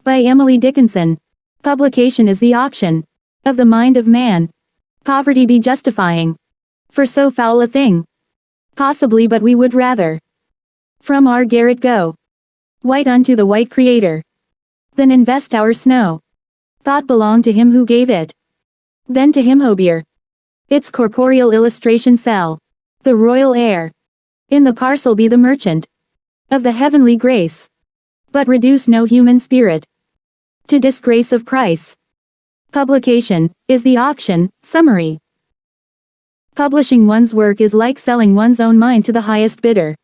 By Emily Dickinson. Publication is the auction of the mind of man. Poverty be justifying for so foul a thing? Possibly, but we would rather from our garret go white unto the white Creator than invest our snow. Thought belonged to him who gave it. Then to him Hobier its corporeal illustration sell. The royal heir in the parcel be the merchant of the heavenly grace. But reduce no human spirit to disgrace of price. Publication is the auction. Summary. Publishing one's work is like selling one's own mind to the highest bidder.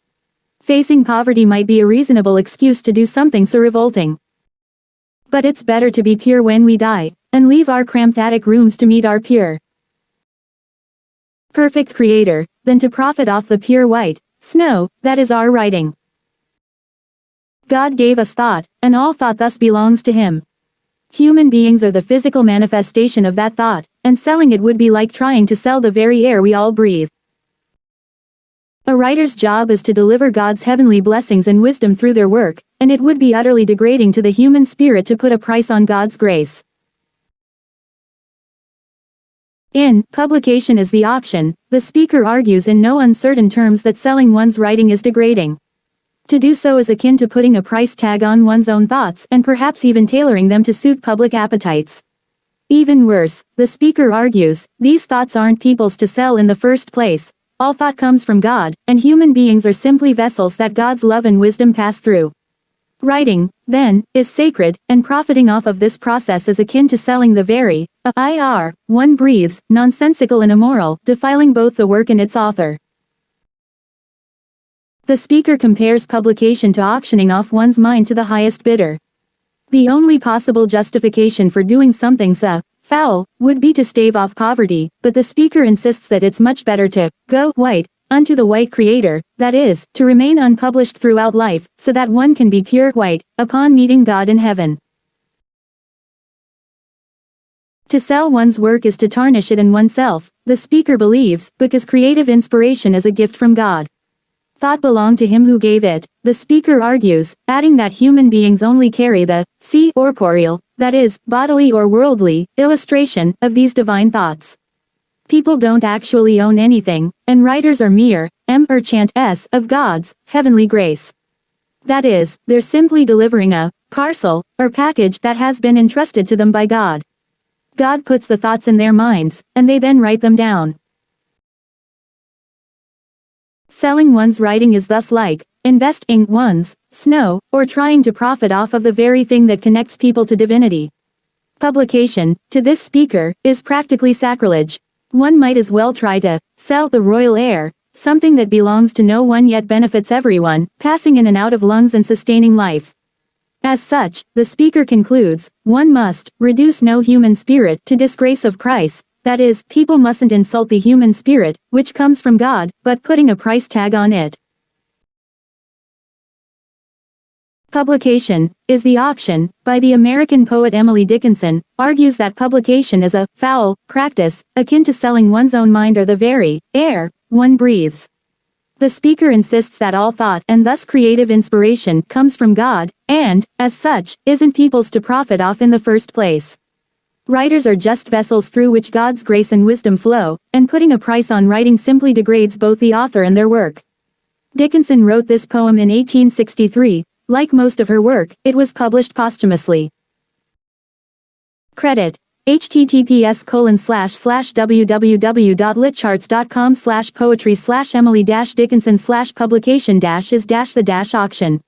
Facing poverty might be a reasonable excuse to do something so revolting. But it's better to be pure when we die, and leave our cramped attic rooms to meet our pure, perfect Creator, than to profit off the pure white snow that is our writing. God gave us thought, and all thought thus belongs to Him. Human beings are the physical manifestation of that thought, and selling it would be like trying to sell the very air we all breathe. A writer's job is to deliver God's heavenly blessings and wisdom through their work, and it would be utterly degrading to the human spirit to put a price on God's grace. In Publication is the Auction, the speaker argues in no uncertain terms that selling one's writing is degrading. To do so is akin to putting a price tag on one's own thoughts and perhaps even tailoring them to suit public appetites. Even worse, the speaker argues, these thoughts aren't people's to sell in the first place. All thought comes from God, and human beings are simply vessels that God's love and wisdom pass through. Writing, then, is sacred, and profiting off of this process is akin to selling the very air one breathes, nonsensical and immoral, defiling both the work and its author. The speaker compares publication to auctioning off one's mind to the highest bidder. The only possible justification for doing something so foul would be to stave off poverty, but the speaker insists that it's much better to go white unto the white Creator, that is, to remain unpublished throughout life, so that one can be pure white upon meeting God in heaven. To sell one's work is to tarnish it in oneself, the speaker believes, because creative inspiration is a gift from God. Thought belonged to Him who gave it, the speaker argues, adding that human beings only carry the corporeal, that is, bodily or worldly, illustration of these divine thoughts. People don't actually own anything, and writers are mere merchants of God's heavenly grace. That is, they're simply delivering a parcel or package that has been entrusted to them by God. God puts the thoughts in their minds, and they then write them down. Selling one's writing is thus like investing one's snow, or trying to profit off of the very thing that connects people to divinity. Publication, to this speaker, is practically sacrilege. One might as well try to sell the royal heir, something that belongs to no one yet benefits everyone, passing in and out of lungs and sustaining life. As such, the speaker concludes, one must reduce no human spirit to disgrace of price. That is, people mustn't insult the human spirit, which comes from God, but putting a price tag on it. Publication is the Auction, by the American poet Emily Dickinson, argues that publication is a foul practice, akin to selling one's own mind or the very air one breathes. The speaker insists that all thought and thus creative inspiration comes from God, and, as such, isn't people's to profit off in the first place. Writers are just vessels through which God's grace and wisdom flow, and putting a price on writing simply degrades both the author and their work. Dickinson wrote this poem in 1863. Like most of her work, it was published posthumously. Credit: https://www.litcharts.com/poetry/Emily-Dickinson/publication-is-the-auction